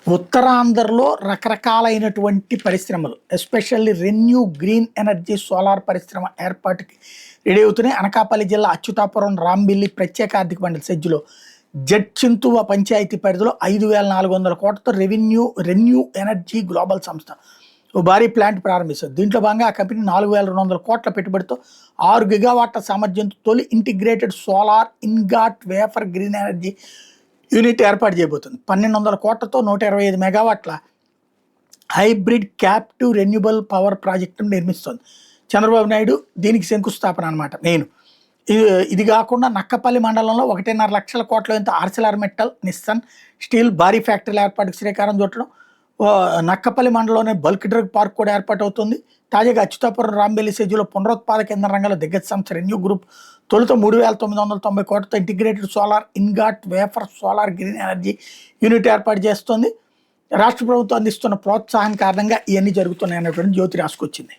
ఉత్తరాంధ్రలో రకరకాలైనటువంటి పరిశ్రమలు especially renew green energy solar పరిశ్రమ ఏర్పాటుకి రెడీ అవుతున్నాయి. అనకాపల్లి జిల్లా అచ్యుతాపురం రాంబిల్లి ప్రత్యేక ఆర్థిక మండలి సెజ్జులో జడ్చింతువ పంచాయతీ పరిధిలో 5,400 కోట్లతో రెన్యూ ఎనర్జీ గ్లోబల్ సంస్థ ఓ భారీ ప్లాంట్ ప్రారంభిస్తారు. దీంట్లో భాగంగా ఆ కంపెనీ 4,200 కోట్ల పెట్టుబడితో 6 గిగావాట్ల సామర్థ్యంతో తొలి integrated solar ingot wafer green energy unit ఏర్పాటు చేయబోతుంది. 1,200 కోట్లతో 125 మెగావాట్ల హైబ్రిడ్ క్యాప్టివ్ రెన్యూబుల్ పవర్ ప్రాజెక్టును నిర్మిస్తోంది. చంద్రబాబు నాయుడు దీనికి శంకుస్థాపన అనమాట మెయిన్. ఇది కాకుండా నక్కపల్లి మండలంలో 1.5 లక్షల కోట్ల ఎంత ఆర్సిలార్ మెటల్, నిస్సన్ స్టీల్ భారీ ఫ్యాక్టరీల ఏర్పాటుకు శ్రీకారం చుట్టడం. నక్కపల్లి మండలంలోనే బల్క్ డ్రగ్ పార్క్ కూడా ఏర్పాటు అవుతుంది. తాజాగా అచ్యుతాపురం రాంబెల్లి సెజ్జులో పునరుత్పాదక ఇంధన రంగంలో దిగ్గజ సంస్థ రెన్యూ గ్రూప్ తొలుత 3,990 కోట్లతో integrated solar ingot wafer solar green energy unit ఏర్పాటు చేస్తోంది. రాష్ట్ర ప్రభుత్వం అందిస్తున్న ప్రోత్సాహం కారణంగా ఇవన్నీ జరుగుతున్నాయి అన్నటువంటి జ్యోతి రాసుకొచ్చింది.